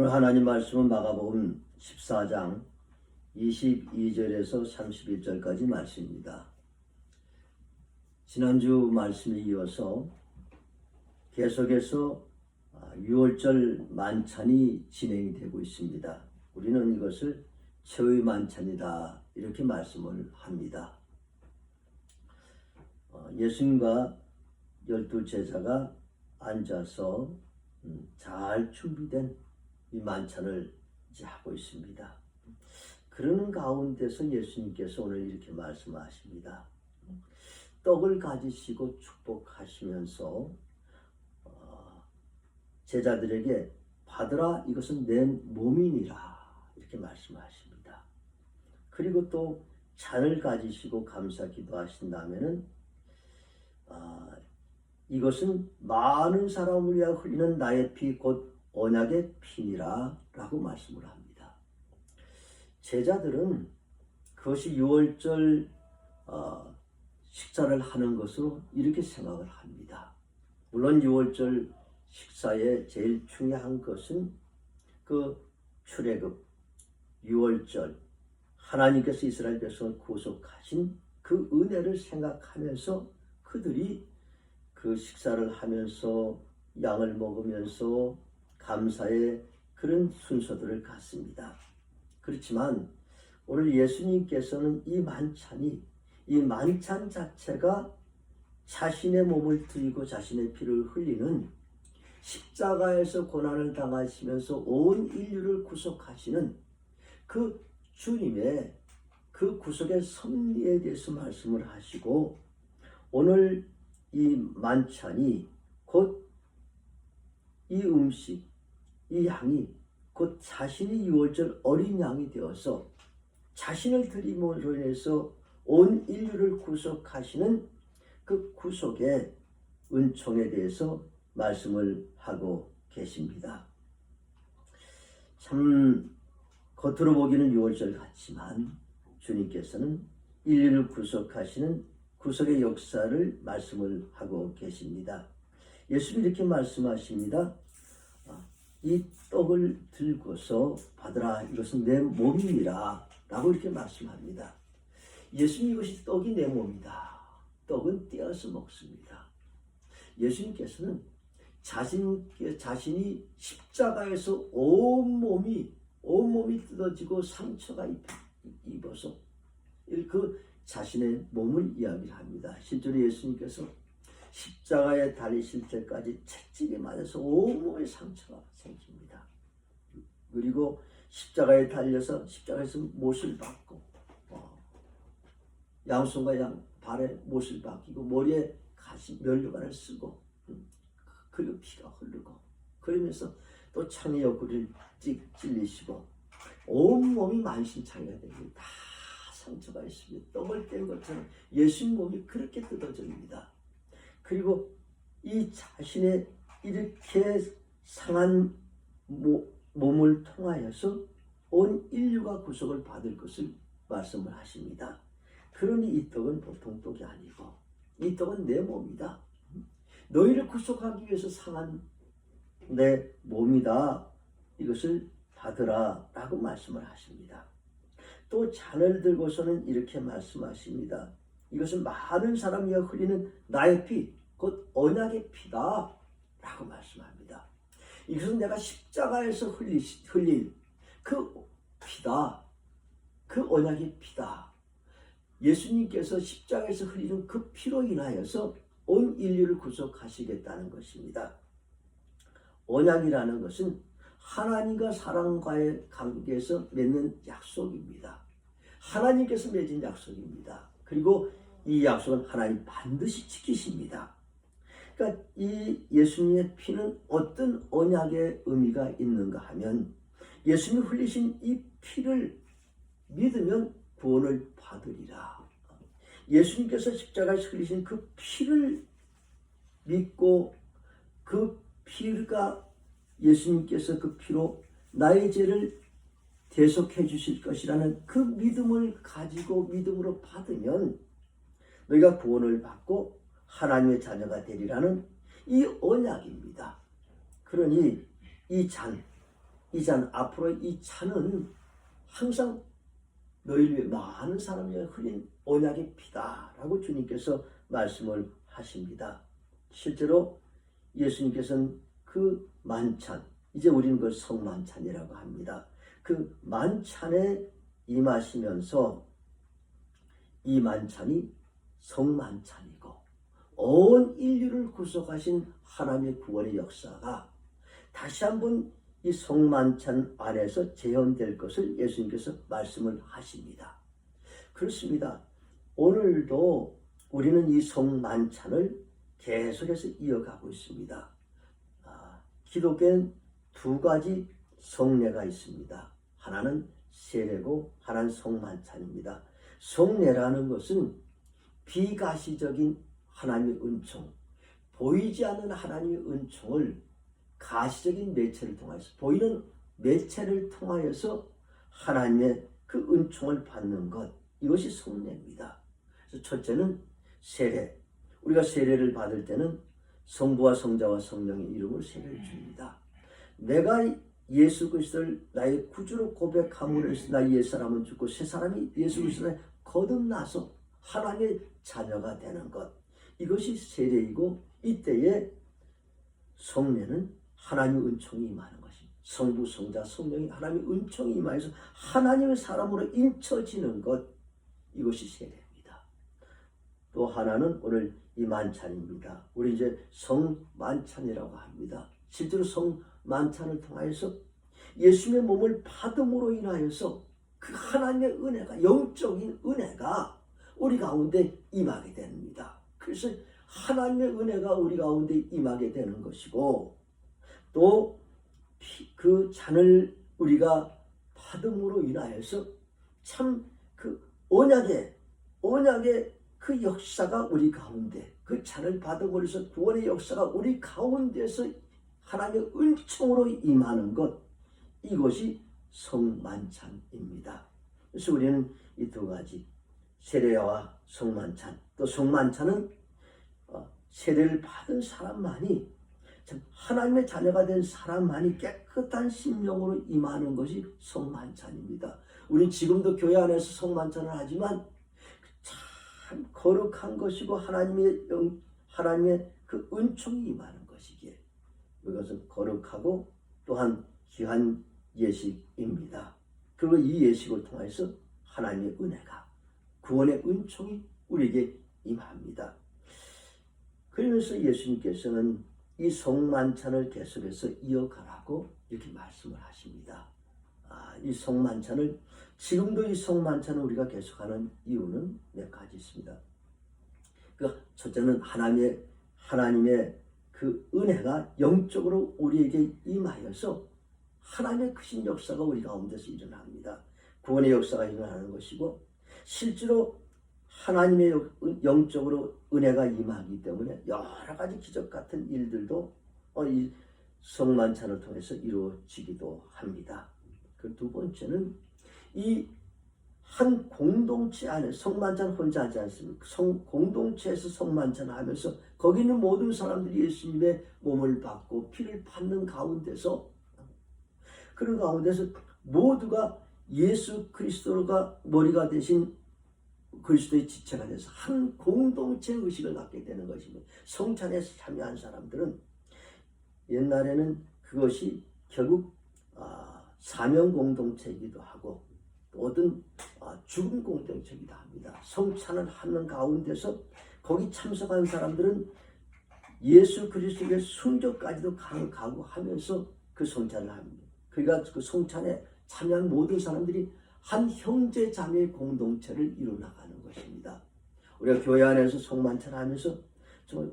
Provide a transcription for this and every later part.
오늘 하나님 말씀은 마가복음 14장 22절에서 31절까지 말씀입니다. 지난주 말씀에 이어서 계속해서 6월절 만찬이 진행이 되고 있습니다. 우리는 이것을 최후의 만찬이다 이렇게 말씀을 합니다. 예수님과 12제자가 앉아서 잘 준비된 이 만찬을 이제 하고 있습니다. 그러는 가운데서 예수님께서 오늘 이렇게 말씀하십니다. 떡을 가지시고 축복하시면서 제자들에게 받으라, 이것은 내 몸이니라 이렇게 말씀하십니다. 그리고 또 잔을 가지시고 감사 기도하신 다음에는 이것은 많은 사람을 위하여 흘리는 나의 피 곧 언약의 피니라 라고 말씀을 합니다. 제자들은 그것이 6월절 식사를 하는 것으로 이렇게 생각을 합니다. 물론 6월절 식사의 제일 중요한 것은 그 출애굽 6월절 하나님께서 이스라엘 백성을 구속하신 그 은혜를 생각하면서 그들이 그 식사를 하면서 양을 먹으면서 감사의 그런 순서들을 갖습니다. 그렇지만 오늘 예수님께서는 이 만찬 자체가 자신의 몸을 드리고 자신의 피를 흘리는 십자가에서 고난을 당하시면서 온 인류를 구속하시는 그 주님의 그 구속의 섭리에 대해서 말씀을 하시고, 오늘 이 만찬이 곧 이 음식, 이 양이 곧 자신이 6월절 어린 양이 되어서 자신을 드림으로 인해서 온 인류를 구속하시는 그 구속의 은총에 대해서 말씀을 하고 계십니다. 참 겉으로 보기는 6월절 같지만 주님께서는 인류를 구속하시는 구속의 역사를 말씀을 하고 계십니다. 예수님이 이렇게 말씀하십니다. 이 떡을 들고서 받으라, 이것은 내 몸이니라 라고 이렇게 말씀합니다. 예수님, 이것이 떡이 내 몸이다. 떡은 떼어서 먹습니다. 예수님께서는 자신이 십자가에서 온몸이 뜯어지고 상처가 입어서 그 자신의 몸을 이야기를 합니다. 실제로 예수님께서 십자가에 달리실 때까지 채찍에 맞아서 온몸에 상처가 생깁니다. 그리고 십자가에 달려서 십자가에서 못을 박고 양손과 양발에 못을 박히고 머리에 면류관을 쓰고 그리고 피가 흐르고 그러면서 또 창의 옆구리를 찔리시고 온몸이 만신창이가 되고 다 상처가 있습니다. 떡을 뗀 것처럼 예수님 몸이 그렇게 뜯어집니다. 그리고 이 자신의 이렇게 상한 몸을 통하여서 온 인류가 구속을 받을 것을 말씀을 하십니다. 그러니 이 떡은 보통 떡이 아니고 이 떡은 내 몸이다. 너희를 구속하기 위해서 상한 내 몸이다. 이것을 받으라 라고 말씀을 하십니다. 또 잔을 들고서는 이렇게 말씀하십니다. 이것은 많은 사람 위하여 흘리는 나의 피, 곧 언약의 피다 라고 말씀합니다. 이것은 내가 십자가에서 흘릴 그 피다. 그 언약의 피다. 예수님께서 십자가에서 흘리는 그 피로 인하여서 온 인류를 구속하시겠다는 것입니다. 언약이라는 것은 하나님과 사람과의 관계에서 맺는 약속입니다. 하나님께서 맺은 약속입니다. 그리고 이 약속은 하나님 반드시 지키십니다. 그러니까 이 예수님의 피는 어떤 언약의 의미가 있는가 하면, 예수님이 흘리신 이 피를 믿으면 구원을 받으리라. 예수님께서 십자가에서 흘리신 그 피를 믿고 그 피가 예수님께서 그 피로 나의 죄를 대속해 주실 것이라는 그 믿음을 가지고 믿음으로 받으면 너희가 구원을 받고 하나님의 자녀가 되리라는 이 언약입니다. 그러니 이 잔, 이 잔, 앞으로 이 잔은 항상 너희를 위해 많은 사람을 위해 흘린 언약의 피다라고 주님께서 말씀을 하십니다. 실제로 예수님께서는 그 만찬, 이제 우리는 그걸 성만찬이라고 합니다. 그 만찬에 임하시면서 이 만찬이 성만찬이고 온 인류를 구속하신 하나님의 구원의 역사가 다시 한번 이 성만찬 안에서 재현될 것을 예수님께서 말씀을 하십니다. 그렇습니다. 오늘도 우리는 이 성만찬을 계속해서 이어가고 있습니다. 기독교엔 두 가지 성례가 있습니다. 하나는 세례고 하나는 성만찬입니다. 성례라는 것은 비가시적인 하나님의 은총, 보이지 않는 하나님의 은총을 가시적인 매체를 통해서, 보이는 매체를 통하여서 하나님의 그 은총을 받는 것, 이것이 성례입니다. 그래서 첫째는 세례. 우리가 세례를 받을 때는 성부와 성자와 성령의 이름으로 세례를 줍니다. 내가 예수 그리스도를 나의 구주로 고백함으로 해서 나의 옛사람은 죽고 새 사람이 예수 그리스도에 거듭나서 하나님의 자녀가 되는 것, 이것이 세례이고, 이때에 성례는 하나님의 은총이 임하는 것입니다. 성부, 성자, 성령이 하나님의 은총이 임하여서 하나님의 사람으로 인쳐지는 것, 이것이 세례입니다. 또 하나는 오늘 이 만찬입니다. 우리 이제 성만찬이라고 합니다. 실제로 성만찬을 통하여서 예수님의 몸을 받음으로 인하여서 그 하나님의 은혜가, 영적인 은혜가 우리 가운데 임하게 됩니다. 그래서 하나님의 은혜가 우리 가운데 임하게 되는 것이고, 또 그 잔을 우리가 받음으로 인하여서 참 그 언약의 그 역사가 우리 가운데, 그 잔을 받음으로 해서 구원의 역사가 우리 가운데서 하나님의 은총으로 임하는 것, 이것이 성만찬입니다. 그래서 우리는 이 두 가지, 세례와 성만찬, 또 성만찬은 세례를 받은 사람만이, 하나님의 자녀가 된 사람만이 깨끗한 심령으로 임하는 것이 성만찬입니다. 우리 지금도 교회 안에서 성만찬을 하지만 참 거룩한 것이고 하나님의 그 은총이 임하는 것이기에 이것은 거룩하고 또한 귀한 예식입니다. 그리고 이 예식을 통해서 하나님의 은혜가, 구원의 은총이 우리에게 임합니다. 그러면서 예수님께서는 이 성만찬을 계속해서 이어가라고 이렇게 말씀을 하십니다. 이 성만찬을, 지금도 이 성만찬을 우리가 계속하는 이유는 몇 가지 있습니다. 첫째는 하나님의 그 은혜가 영적으로 우리에게 임하여서 하나님의 크신 역사가 우리 가운데서 일어납니다. 구원의 역사가 일어나는 것이고, 실제로 하나님의 영적으로 은혜가 임하기 때문에 여러 가지 기적 같은 일들도 이 성만찬을 통해서 이루어지기도 합니다. 그 두 번째는 이 한 공동체 안에, 성만찬 혼자 하지 않습니까? 공동체에서 성만찬을 하면서 거기 있는 모든 사람들이 예수님의 몸을 받고 피를 받는 가운데서, 그런 가운데서 모두가 예수 그리스도가 머리가 되신 그리스도의 지체가 돼서 한 공동체 의식을 갖게 되는 것입니다. 성찬에서 참여한 사람들은 옛날에는 그것이 결국 사명 공동체이기도 하고 어떤 죽음 공동체이기도 합니다. 성찬을 하는 가운데서 거기 참석한 사람들은 예수 그리스도의 순교까지도 가고 하면서 그 성찬을 합니다. 그러니까 그 성찬에 참여한 모든 사람들이 한 형제 자매의 공동체를 이루어나가는 것입니다. 우리가 교회 안에서 성만찬을 하면서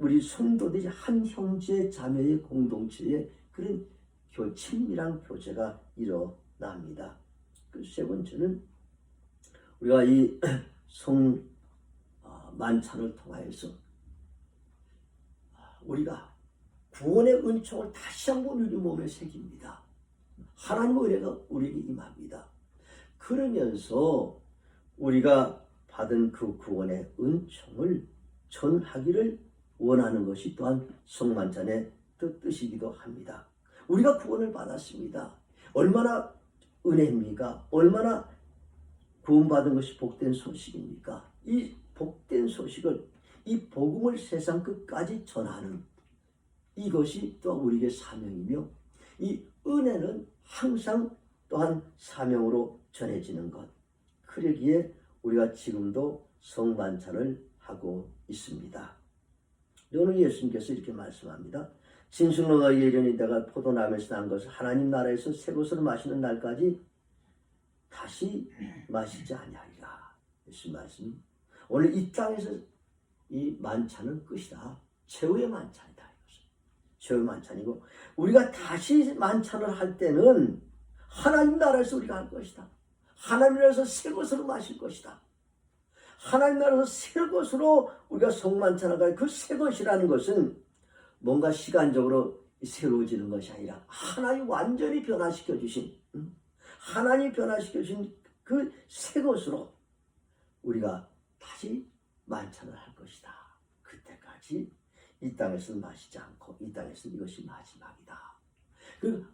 우리 성도들이 한 형제 자매의 공동체에 그런 친밀한 교제가 일어납니다. 그 세 번째는 우리가 이 성만찬을 통하여서 우리가 구원의 은총을 다시 한번 우리 몸에 새깁니다. 하나님의 은혜가 우리에게 임합니다. 그러면서 우리가 받은 그 구원의 은총을 전하기를 원하는 것이 또한 성만찬의 뜻이기도 합니다. 우리가 구원을 받았습니다. 얼마나 은혜입니까? 얼마나 구원받은 것이 복된 소식입니까? 이 복된 소식을, 이 복음을 세상 끝까지 전하는 이것이 또 우리에게 사명이며, 이 은혜는 항상 또한 사명으로 전해지는 것. 그러기에 우리가 지금도 성만찬을 하고 있습니다. 오늘 예수님께서 이렇게 말씀합니다. 진실로 너희에게 이르니 내가 포도나무에서 난 것을 하나님 나라에서 새 것으로 마시는 날까지 다시 마시지 아니하리라. 예수님 말씀. 오늘 이 땅에서 이 만찬은 끝이다. 최후의 만찬이다. 이것은 최후의 만찬이고, 우리가 다시 만찬을 할 때는 하나님 나라에서 우리가 할 것이다. 하나님 나라에서 새 것으로 마실 것이다. 하나님 나라에서 새 것으로 우리가 성만찬을 갈, 그 새 것이라는 것은 뭔가 시간적으로 새로워지는 것이 아니라 하나님 완전히 변화시켜 주신, 하나님 변화시켜 주신 그 새 것으로 우리가 다시 만찬을 할 것이다. 그때까지 이 땅에서는 마시지 않고 이 땅에서는 이것이 마지막이다. 그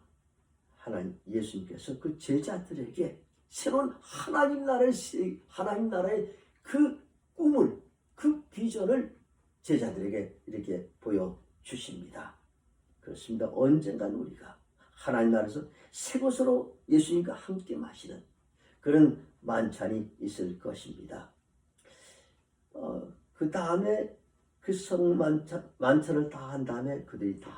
하나님 예수님께서 그 제자들에게 새로운 하나님 나라의 그 꿈을, 그 비전을 제자들에게 이렇게 보여주십니다. 그렇습니다. 언젠간 우리가 하나님 나라에서 새 것으로 예수님과 함께 마시는 그런 만찬이 있을 것입니다. 그 다음에 그 만찬을 다 한 다음에 그들이 다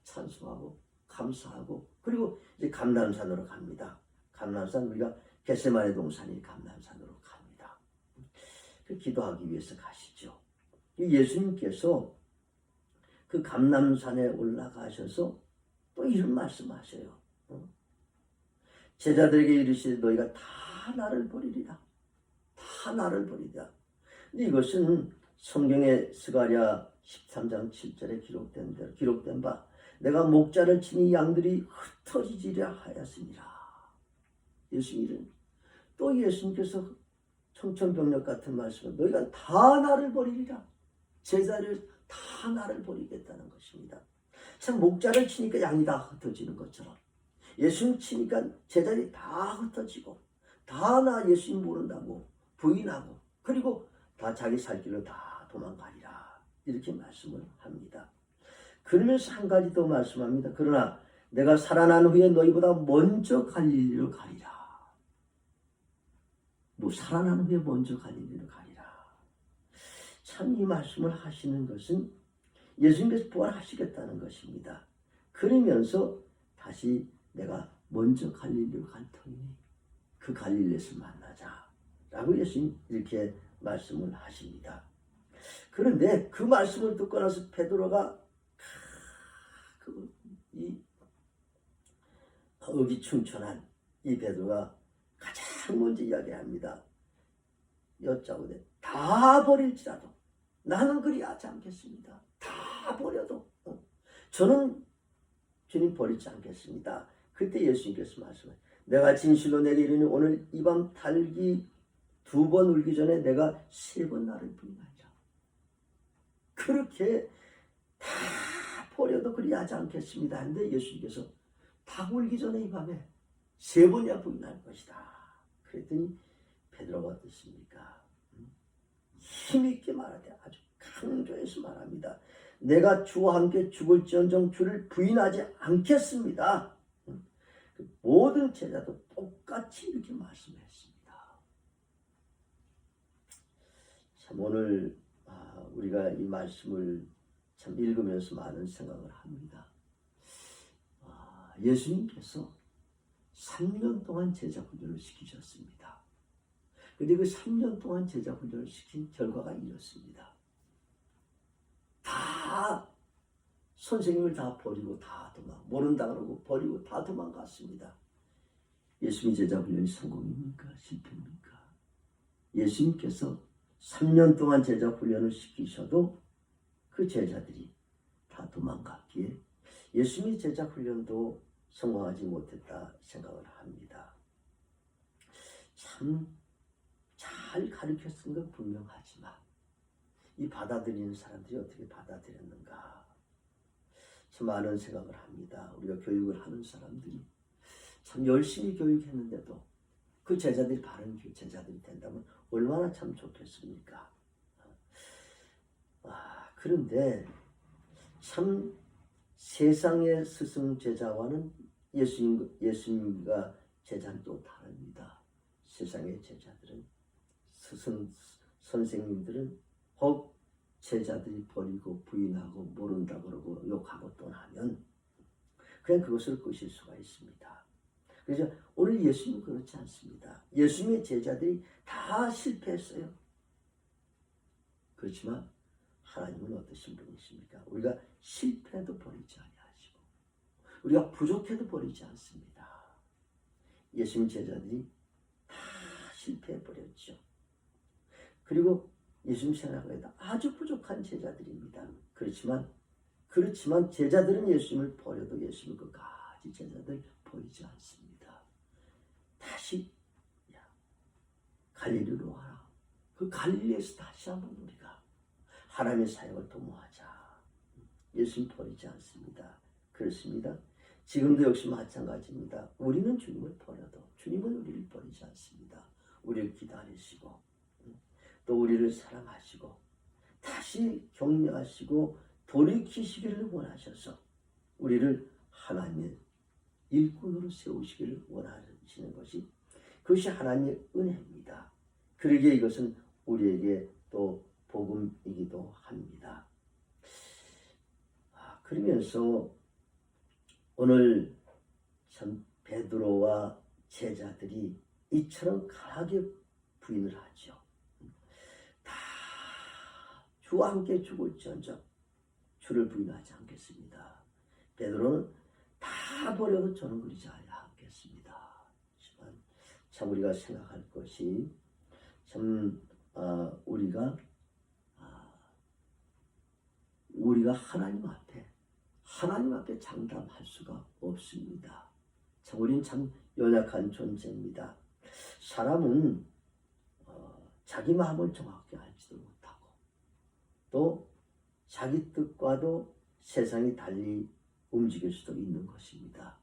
찬송하고 감사하고, 그리고 이제 감람산으로 갑니다. 감람산, 우리가 겟세마네 동산이 감람산으로 갑니다. 그 기도하기 위해서 가시죠. 예수님께서 그 감람산에 올라가셔서 또 이런 말씀하셔요. 제자들에게 이르시되 너희가 다 나를 버리리라. 다 나를 버리리라. 근데 이것은 성경의 스가랴 13장 7절에 기록된 바 내가 목자를 치니 양들이 흩어지리라 하였으니라. 예수님은 또 예수님께서 청천벽력 같은 말씀을 너희가 다 나를 버리리라. 제자를 다 나를 버리겠다는 것입니다. 참 목자를 치니까 양이 다 흩어지는 것처럼 예수님 치니까 제자들이 다 흩어지고 다 나 예수님 모른다고 부인하고 그리고 다 자기 살 길로 다 도망가리라. 이렇게 말씀을 합니다. 그러면서 한 가지 더 말씀합니다. 그러나 내가 살아난 후에 너희보다 먼저 갈릴리로 가리라. 뭐 살아난 후에 먼저 갈릴리로 가리라. 참 이 말씀을 하시는 것은 예수님께서 부활하시겠다는 것입니다. 그러면서 다시 내가 먼저 갈릴리로 갈 터이니 그 갈릴리에서 만나자 라고 예수님 이렇게 말씀을 하십니다. 그런데 그 말씀을 듣고 나서 베드로가 이 의기충천한 이 베드로가 가장 먼저 이야기합니다. 여짜오되 다 버릴지라도 나는 그리하지 않겠습니다. 다 버려도 저는 주님 버리지 않겠습니다. 그때 예수님께서 말씀하셨어요. 내가 진실로 내게 이르니 오늘 이 밤 달기 2번 울기 전에 내가 3번 나를 부인하리라. 그렇게 다 버려도 그리하지 않겠습니다. 근데 예수님께서 다 울기 전에 이 밤에 3번이나 부인할 것이다. 그랬더니 베드로가 어떻습니까? 힘있게 말하되 아주 강조해서 말합니다. 내가 주와 함께 죽을지언정 주를 부인하지 않겠습니다. 모든 제자도 똑같이 이렇게 말씀했습니다. 참 오늘 우리가 이 말씀을 참 읽으면서 많은 생각을 합니다. 예수님께서 3년 동안 제자 훈련을 시키셨습니다. 그런데 그 3년 동안 제자 훈련을 시킨 결과가 이렇습니다. 다 선생님을 다 버리고 다 모른다 그러고 버리고 다 도망갔습니다. 예수님 제자 훈련이 성공입니까? 실패입니까? 예수님께서 3년 동안 제자 훈련을 시키셔도 그 제자들이 다 도망갔기에 예수님의 제자 훈련도 성공하지 못했다 생각을 합니다. 참 잘 가르쳤던 건 분명하지만 이 받아들이는 사람들이 어떻게 받아들였는가 참 많은 생각을 합니다. 우리가 교육을 하는 사람들이 참 열심히 교육했는데도 그 제자들이 바른 제자들이 된다면 얼마나 참 좋겠습니까? 그런데 참 세상의 스승 제자와는 예수님과 제자는 또 다릅니다. 세상의 제자들은 스승 선생님들은 혹 제자들이 버리고 부인하고 모른다 그러고 욕하고 떠나면 그냥 그것을 끄실 수가 있습니다. 그래서 오늘 예수님은 그렇지 않습니다. 예수님의 제자들이 다 실패했어요. 그렇지만 하나님은 어떠신 분이십니까? 우리가 실패해도 버리지 아니하시고 우리가 부족해도 버리지 않습니다. 예수님 제자들이 다 실패해버렸죠. 그리고 예수님 생각에도 아주 부족한 제자들입니다. 그렇지만 제자들은 예수님을 버려도 예수님 끝까지 제자들 버리지 않습니다. 다시 갈릴리로 와라. 그 갈릴리에서 다시 한번 우리가 하나님의 사역을 도모하자. 예수님 버리지 않습니다. 그렇습니다. 지금도 역시 마찬가지입니다. 우리는 주님을 버려도 주님은 우리를 버리지 않습니다. 우리를 기다리시고 또 우리를 사랑하시고 다시 격려하시고 돌이키시기를 원하셔서 우리를 하나님의 일꾼으로 세우시기를 원하시는 그것이 하나님의 은혜입니다. 그러기에 이것은 우리에게 또 복음이기도 합니다. 그러면서 오늘 참 베드로와 제자들이 이처럼 강하게 부인을 하죠. 다 주와 함께 죽을지언정 주를 부인하지 않겠습니다. 베드로는 다 버려도 저는 그러지 않겠습니다. 하지만 참 우리가 생각할 것이 참 우리가 하나님 앞에 장담할 수가 없습니다. 참 우리는 참 연약한 존재입니다. 사람은 자기 마음을 정확히 알지도 못하고 또 자기 뜻과도 세상이 달리 움직일 수도 있는 것입니다.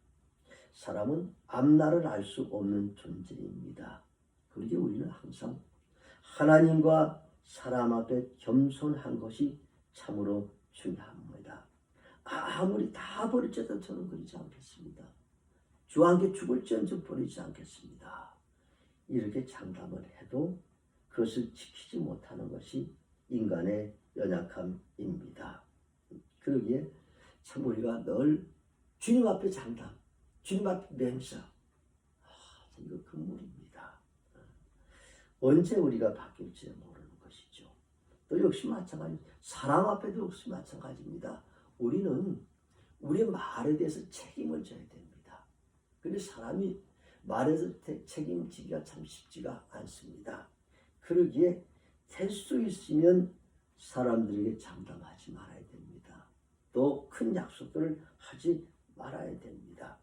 사람은 앞날을 알 수 없는 존재입니다. 그러기에 우리는 항상 하나님과 사람 앞에 겸손한 것이 참으로 중요합니다. 아무리 다 버릴지라도 저는 그러지 않겠습니다. 주와 함께 죽을지언정 버리지 않겠습니다. 이렇게 장담을 해도 그것을 지키지 못하는 것이 인간의 연약함입니다. 그러기에 참 우리가 늘 주님 앞에 장담, 주님 앞에 맹세, 이거 금물입니다. 언제 우리가 바뀔지 모르는 것이죠. 또 역시 마찬가지, 사람 앞에도 역시 마찬가지입니다. 우리는 우리의 말에 대해서 책임을 져야 됩니다. 그런데 사람이 말에서 책임지기가 참 쉽지가 않습니다. 그러기에 될 수 있으면 사람들에게 장담하지 말아야 됩니다. 또 큰 약속들을 하지 말아야 됩니다.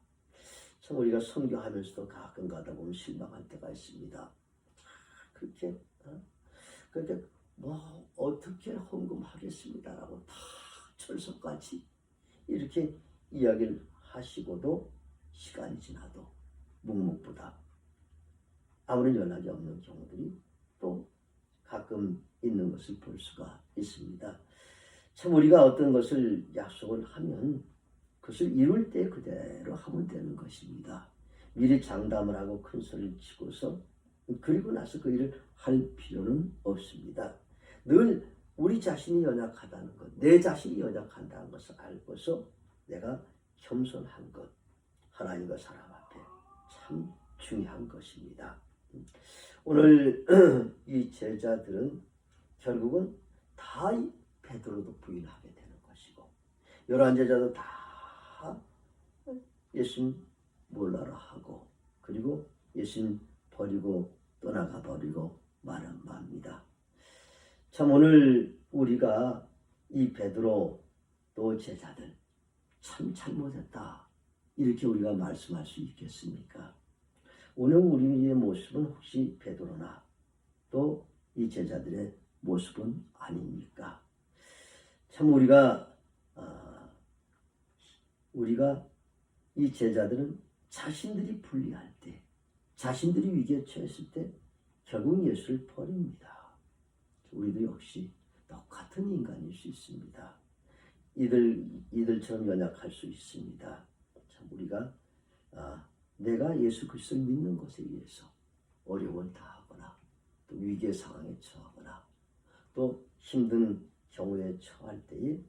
참 우리가 선교하면서도 가끔 가다 보면 실망할 때가 있습니다. 그렇게 어떻게 헌금하겠습니다라고 다 철석같이 이렇게 이야기를 하시고도 시간이 지나도 묵묵부답 아무런 연락이 없는 경우들이 또 가끔 있는 것을 볼 수가 있습니다. 참 우리가 어떤 것을 약속을 하면 그것을 이룰 때 그대로 하면 되는 것입니다. 미리 장담을 하고 큰 소리를 치고서 그리고 나서 그 일을 할 필요는 없습니다. 늘 우리 자신이 연약하다는 것, 내 자신이 연약한다는 것을 알고서 내가 겸손한 것, 하나님과 사람 앞에 참 중요한 것입니다. 오늘 이 제자들은 결국은 다 베드로도 부인하게 되는 것이고 11 제자도 다 예수님 몰라라 하고 그리고 예수님 버리고 떠나가 버리고 맙니다. 참 오늘 우리가 이 베드로 또 제자들 참 잘못했다 이렇게 우리가 말씀할 수 있겠습니까? 오늘 우리의 모습은 혹시 베드로나 또 이 제자들의 모습은 아닙니까? 참 우리가 이 제자들은 자신들이 불리할 때, 자신들이 위기에 처했을 때 결국 예수를 버립니다. 우리도 역시 똑같은 인간일 수 있습니다. 이들처럼 연약할 수 있습니다. 참 우리가 내가 예수 그리스도를 믿는 것에 의해서 어려움을 당하거나 또 위기의 상황에 처하거나 또 힘든 경우에 처할 때에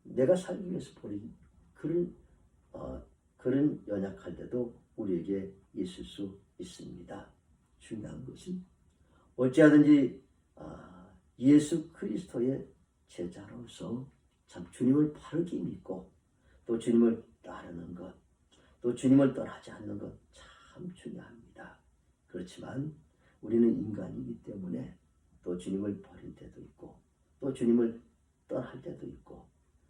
내가 살기 위해서 버린 그런 연약할 때도 우리에게 있을 수 있습니다. 중요한 것은 어찌하든지 예수 그리스도의 제자로서 참 주님을 바르게 믿고 또 주님을 따르는 것, 또 주님을 떠나지 않는 것 참 중요합니다. 그렇지만 우리는 인간이기 때문에 또 주님을 버릴 때도 있고 또 주님을 떠날 때도 있고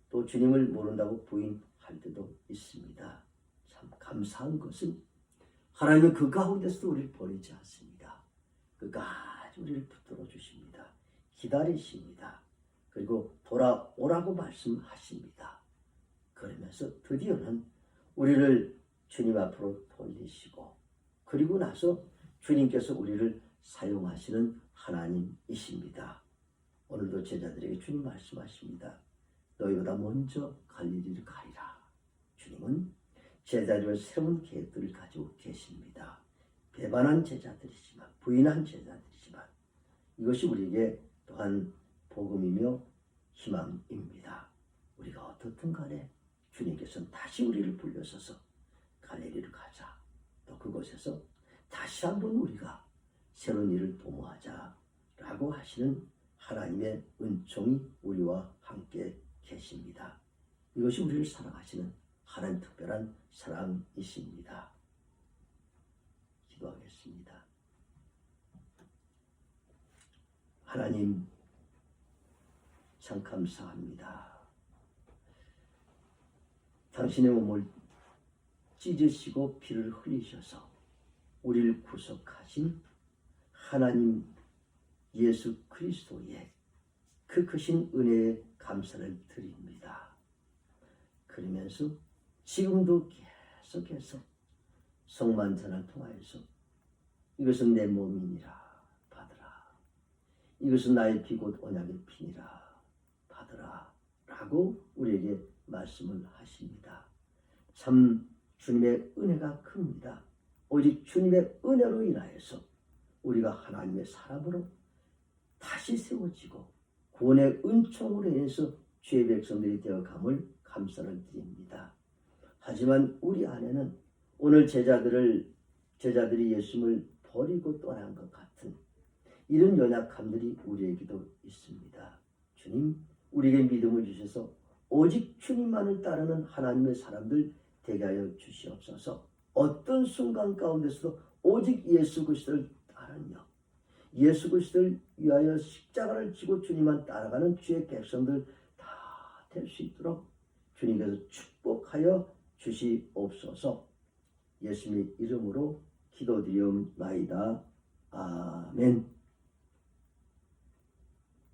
또 주님을 모른다고 부인할 때도 있습니다. 참 감사한 것은 하나님은 그 가운데서도 우리를 버리지 않습니다. 끝까지 우리를 붙들어 주십니다. 기다리십니다. 그리고 돌아오라고 말씀하십니다. 그러면서 드디어는 우리를 주님 앞으로 돌리시고 그리고 나서 주님께서 우리를 사용하시는 하나님이십니다. 오늘도 제자들에게 주님 말씀하십니다. 너희보다 먼저 갈릴리를 가리라. 주님은 제자들의 새로운 계획들을 가지고 계십니다. 배반한 제자들이지만 부인한 제자들이지만 이것이 우리에게 또한 복음이며 희망입니다. 우리가 어떻든 간에 주님께서는 다시 우리를 불러서서 갈릴리를 가자. 또 그곳에서 다시 한번 우리가 새로운 일을 도모하자라고 하시는 하나님의 은총이 우리와 함께 계십니다. 이것이 우리를 사랑하시는 하나님 특별한 사랑이십니다. 기도하겠습니다. 하나님 참 감사합니다. 당신의 몸을 찢으시고 피를 흘리셔서 우리를 구속하신 하나님 예수 그리스도의 그 크신 은혜에 감사를 드립니다. 그러면서 지금도 계속해서 성만찬을 통하여서 이것은 내 몸이니라 받으라. 이것은 나의 피 곧 언약의 피니라 받으라 라고 우리에게 말씀을 하십니다. 참 주님의 은혜가 큽니다. 오직 주님의 은혜로 인하여서 우리가 하나님의 사람으로 다시 세워지고 구원의 은총으로 인해서 주의 백성들이 되어감을 감사를 드립니다. 하지만 우리 안에는 오늘 제자들이 예수님을 버리고 떠난 것 같은 이런 연약함들이 우리에게도 있습니다. 주님, 우리에게 믿음을 주셔서 오직 주님만을 따르는 하나님의 사람들 되게 하여 주시옵소서. 어떤 순간 가운데서도 오직 예수 그리스도를 따르며 예수 그리스도를 위하여 십자가를 지고 주님만 따라가는 주의 백성들 다 될 수 있도록 주님께서 축복하여 주시옵소서. 예수님의 이름으로 기도드리옵나이다. 아멘.